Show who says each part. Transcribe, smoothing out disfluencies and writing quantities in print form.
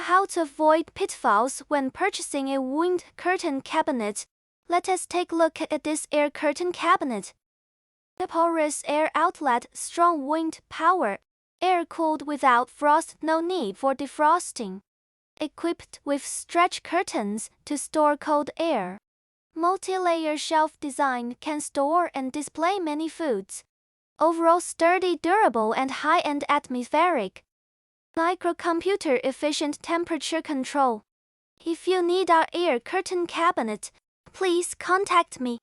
Speaker 1: How to avoid pitfalls when purchasing a wind curtain cabinet. Let us take a look at this air curtain cabinet. A porous air outlet, strong wind power, air-cooled without frost, no need for defrosting. Equipped with stretch curtains to store cold air. Multi-layer shelf design can store and display many foods. Overall sturdy, durable and high-end atmospheric. Microcomputer efficient temperature control. If you need our air curtain cabinet, please contact me.